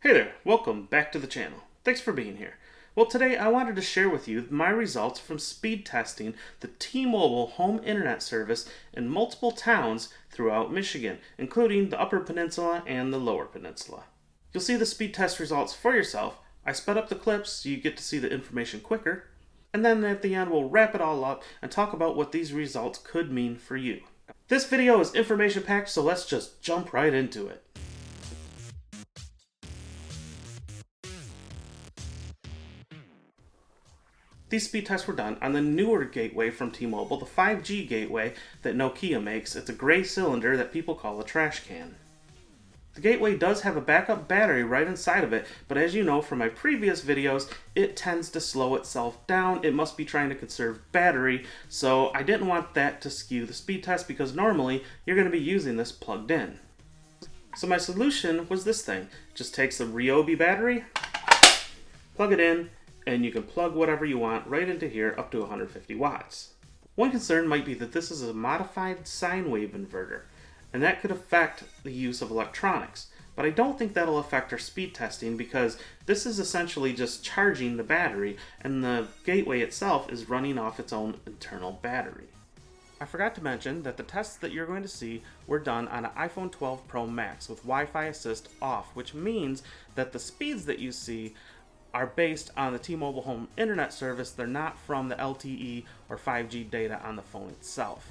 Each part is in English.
Hey there, welcome back to the channel. Thanks for being here. Well, today I wanted to share with you my results from speed testing the T-Mobile home internet service in multiple towns throughout Michigan, including the Upper Peninsula and the Lower Peninsula. You'll see the speed test results for yourself. I sped up the clips so you get to see the information quicker, and then at the end we'll wrap it all up and talk about what these results could mean for you. This video is information packed, so let's just jump right into it. These speed tests were done on the newer gateway from T-Mobile, the 5G gateway that Nokia makes. It's a gray cylinder that people call a trash can. The gateway does have a backup battery right inside of it, but as you know from my previous videos, it tends to slow itself down. It must be trying to conserve battery, so I didn't want that to skew the speed test because normally you're going to be using this plugged in. So my solution was this thing. Just takes the Ryobi battery, plug it in, and you can plug whatever you want right into here up to 150 watts. One concern might be that this is a modified sine wave inverter, and that could affect the use of electronics. But I don't think that'll affect our speed testing because this is essentially just charging the battery, and the gateway itself is running off its own internal battery. I forgot to mention that the tests that you're going to see were done on an iPhone 12 Pro Max with Wi-Fi Assist off, which means that the speeds that you see are based on the T-Mobile home internet service. They're not from the LTE or 5G data on the phone itself.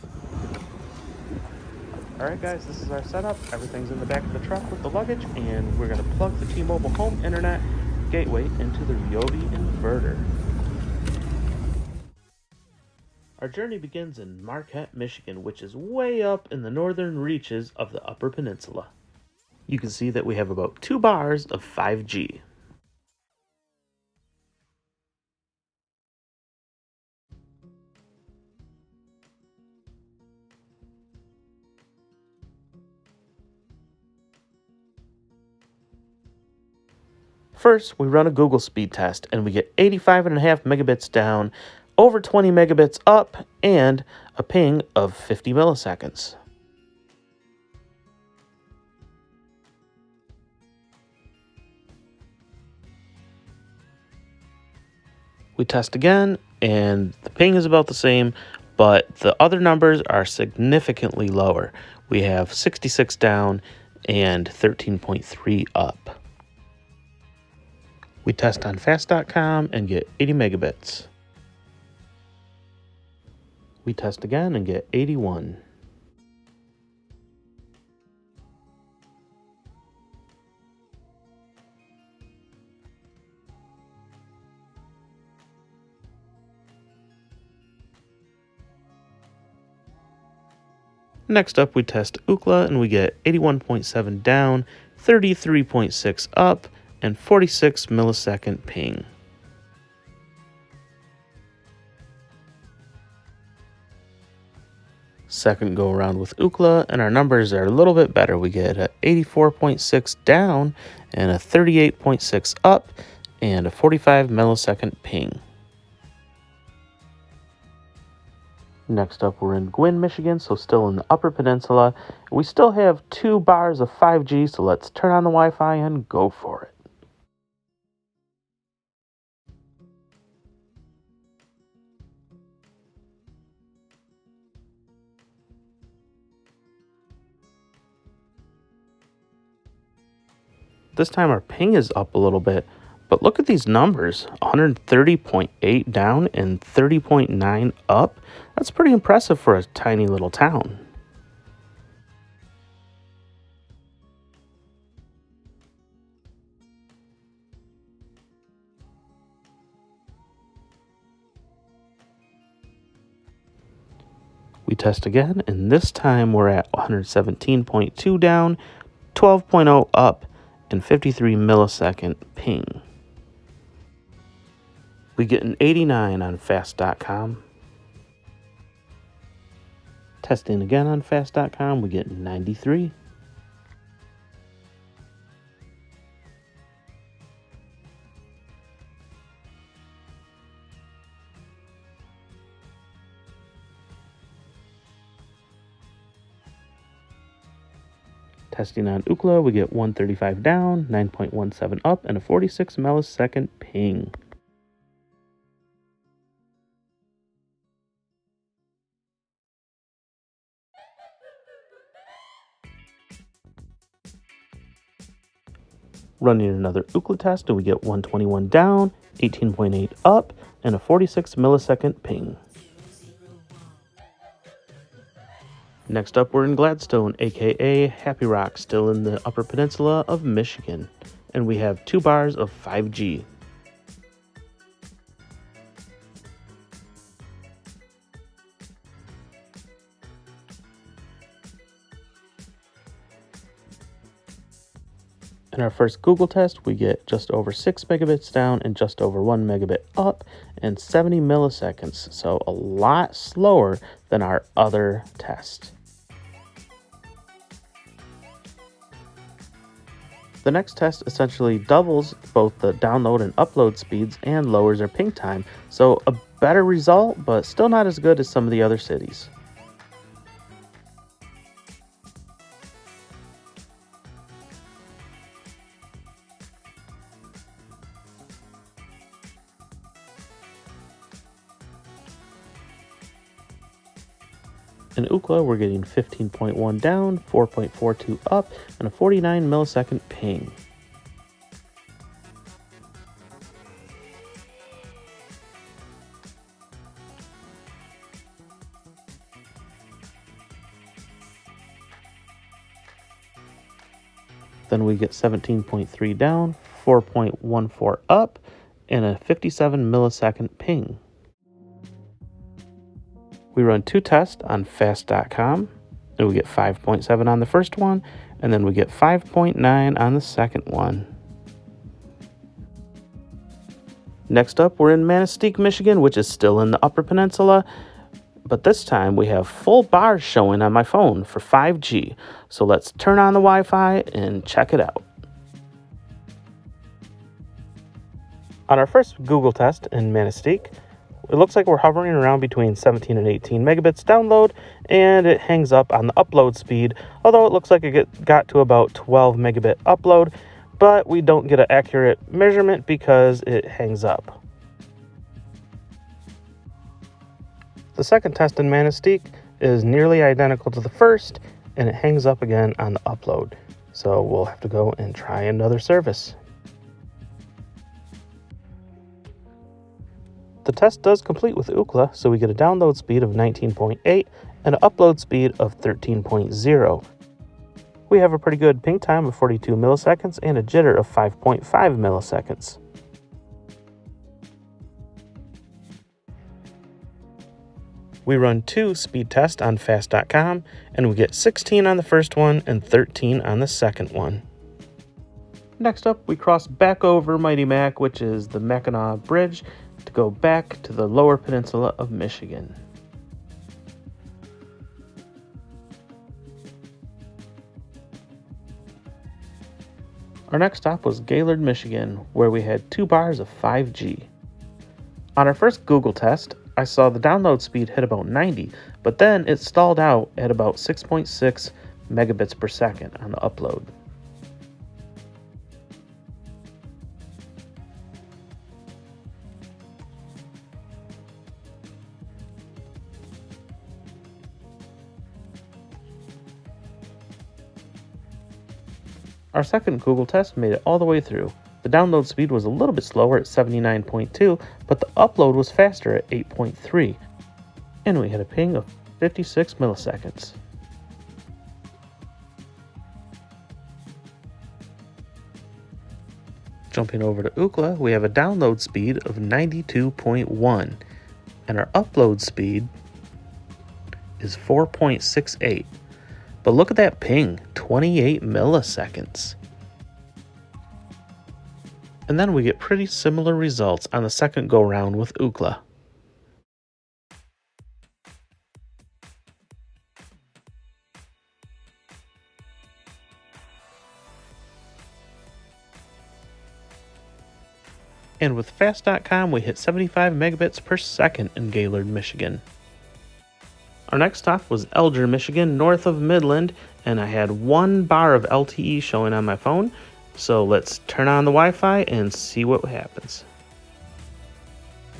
Alright guys, this is our setup. Everything's in the back of the truck with the luggage, and we're going to plug the T-Mobile home internet gateway into the Ryobi inverter. Our journey begins in Marquette, Michigan, which is way up in the northern reaches of the Upper Peninsula. You can see that we have about 2 bars of 5G. First, we run a Google speed test, and we get 85.5 megabits down, over 20 megabits up, and a ping of 50 milliseconds. We test again, and the ping is about the same, but the other numbers are significantly lower. We have 66 down and 13.3 up. We test on fast.com and get 80 megabits. We test again and get 81. Next up, we test Ookla and we get 81.7 down, 33.6 up, and 46 millisecond ping. Second go around with Ookla, and our numbers are a little bit better. We get a 84.6 down and a 38.6 up and a 45 millisecond ping. Next up, we're in Gwinn, Michigan, so still in the Upper Peninsula. We still have 2 bars of 5G, so let's turn on the Wi-Fi and go for it. This time our ping is up a little bit, but look at these numbers, 130.8 down and 30.9 up. That's pretty impressive for a tiny little town. We test again, and this time we're at 117.2 down, 12.0 up, and 53 millisecond ping. We get an 89 on fast.com. Testing again on fast.com, we get 93. Testing on Ookla, we get 135 down, 9.17 up, and a 46 millisecond ping. Running another Ookla test, and we get 121 down, 18.8 up, and a 46 millisecond ping. Next up, we're in Gladstone, aka Happy Rock, still in the Upper Peninsula of Michigan, and we have 2 bars of 5G. In our first Google test, we get just over 6 megabits down and just over 1 megabit up and 70 milliseconds, so a lot slower than our other test. The next test essentially doubles both the download and upload speeds and lowers our ping time, so a better result, but still not as good as some of the other cities. In Ookla, we're getting 15.1 down, 4.42 up, and a 49 millisecond ping. Then we get 17.3 down, 4.14 up, and a 57 millisecond ping. We run 2 tests on fast.com, and we get 5.7 on the first one, and then we get 5.9 on the second one. Next up, we're in Manitou, Michigan, which is still in the Upper Peninsula, but this time we have full bars showing on my phone for 5G. So let's turn on the Wi-Fi and check it out. On our first Google test in Manitou, it looks like we're hovering around between 17 and 18 megabits download, and it hangs up on the upload speed, although it looks like it got to about 12 megabit upload, but we don't get an accurate measurement because it hangs up. The second test in Manitou is nearly identical to the first, and it hangs up again on the upload, so we'll have to go and try another service. The test does complete with Ookla, so we get a download speed of 19.8 and an upload speed of 13.0. We have a pretty good ping time of 42 milliseconds and a jitter of 5.5 milliseconds. We run 2 speed tests on fast.com, and we get 16 on the first one and 13 on the second one. Next up, we cross back over Mighty Mac, which is the Mackinac Bridge, to go back to the Lower Peninsula of Michigan. Our next stop was Gaylord, Michigan, where we had 2 bars of 5G. On our first Google test, I saw the download speed hit about 90, but then it stalled out at about 6.6 megabits per second on the upload. Our second Google test made it all the way through. The download speed was a little bit slower at 79.2, but the upload was faster at 8.3, and we had a ping of 56 milliseconds. Jumping over to Ookla, we have a download speed of 92.1, and our upload speed is 4.68. But look at that ping, 28 milliseconds. And then we get pretty similar results on the second go round with Ookla. And with fast.com, we hit 75 megabits per second in Gaylord, Michigan. Our next stop was Elgin, Michigan, north of Midland, and I had 1 bar of LTE showing on my phone. So let's turn on the Wi-Fi and see what happens.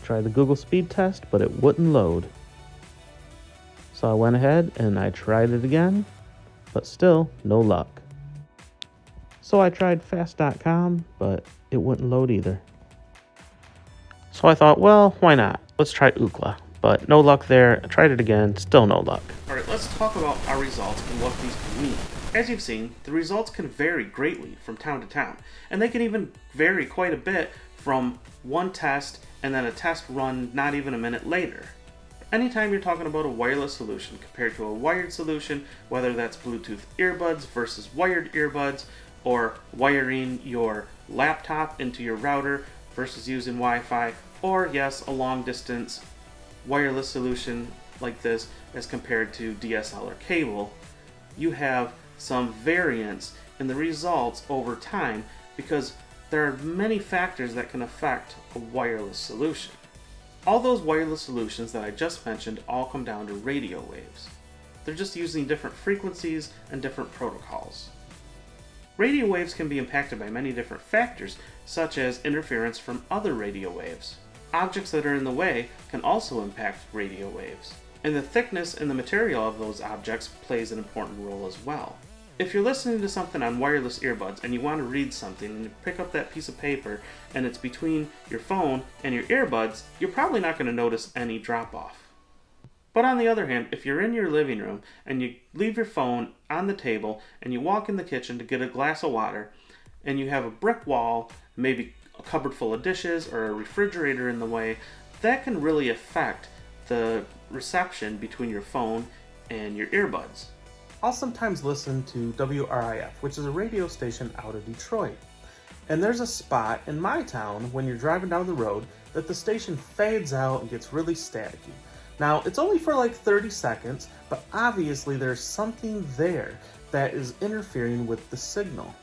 Try the Google speed test, but it wouldn't load. So I went ahead and I tried it again, but still no luck. So I tried fast.com, but it wouldn't load either. So I thought, well, why not? Let's try Ookla. But no luck there. I tried it again, still no luck. Alright, let's talk about our results and what these can mean. As you've seen, the results can vary greatly from town to town, and they can even vary quite a bit from one test and then a test run not even a minute later. Anytime you're talking about a wireless solution compared to a wired solution, whether that's Bluetooth earbuds versus wired earbuds, or wiring your laptop into your router versus using Wi-Fi, or yes, a long distance wireless solution like this as compared to DSL or cable, you have some variance in the results over time because there are many factors that can affect a wireless solution. All those wireless solutions that I just mentioned all come down to radio waves. They're just using different frequencies and different protocols. Radio waves can be impacted by many different factors, such as interference from other radio waves. Objects that are in the way can also impact radio waves, and the thickness and the material of those objects plays an important role as well. If you're listening to something on wireless earbuds and you want to read something and you pick up that piece of paper and it's between your phone and your earbuds, you're probably not going to notice any drop-off. But on the other hand, if you're in your living room and you leave your phone on the table and you walk in the kitchen to get a glass of water and you have a brick wall, maybe a cupboard full of dishes or a refrigerator in the way, that can really affect the reception between your phone and your earbuds. I'll sometimes listen to WRIF, which is a radio station out of Detroit. And there's a spot in my town when you're driving down the road that the station fades out and gets really staticky. Now, it's only for like 30 seconds, but obviously there's something there that is interfering with the signal.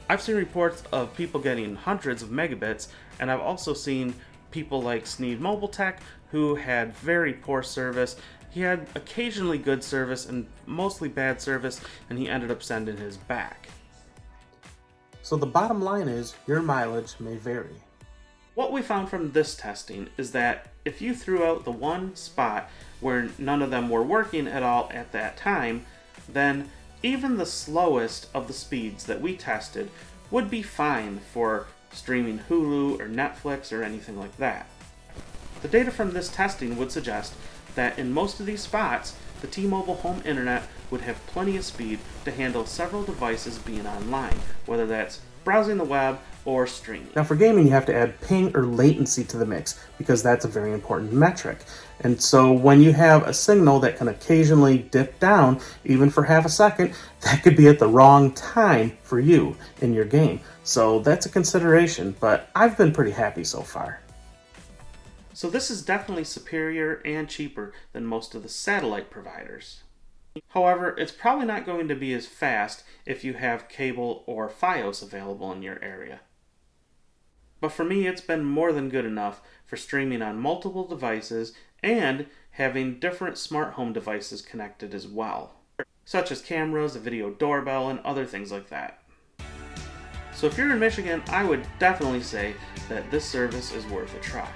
I've seen reports of people getting hundreds of megabits, and I've also seen people like Sneed Mobile Tech who had very poor service. He had occasionally good service and mostly bad service, and he ended up sending his back. So the bottom line is, your mileage may vary. What we found from this testing is that if you threw out the one spot where none of them were working at all at that time, then even the slowest of the speeds that we tested would be fine for streaming Hulu or Netflix or anything like that. The data from this testing would suggest that in most of these spots, the T-Mobile home internet would have plenty of speed to handle several devices being online, whether that's browsing the web or streaming. Now for gaming, you have to add ping or latency to the mix because that's a very important metric. And so when you have a signal that can occasionally dip down, even for half a second, that could be at the wrong time for you in your game. So that's a consideration, but I've been pretty happy so far. So this is definitely superior and cheaper than most of the satellite providers. However, it's probably not going to be as fast if you have cable or Fios available in your area. But for me, it's been more than good enough for streaming on multiple devices and having different smart home devices connected as well, such as cameras, a video doorbell, and other things like that. So if you're in Michigan, I would definitely say that this service is worth a try.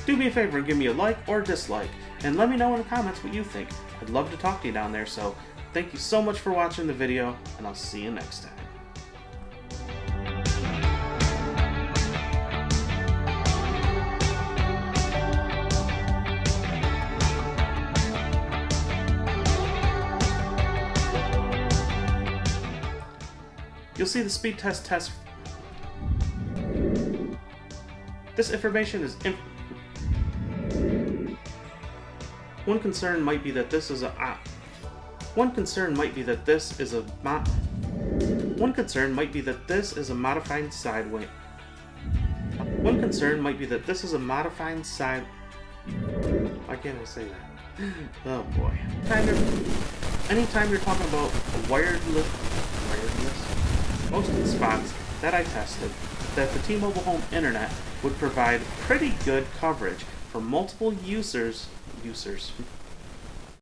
Do me a favor and give me a like or dislike, and let me know in the comments what you think. I'd love to talk to you down there, so thank you so much for watching the video, and I'll see you next time. You'll see the speed test. This information is One concern might be that this is a modified sideway. Why can't I say that? Oh boy. Anytime you're talking about a wireless, most of the spots that I tested, that the T-Mobile home internet would provide pretty good coverage for multiple users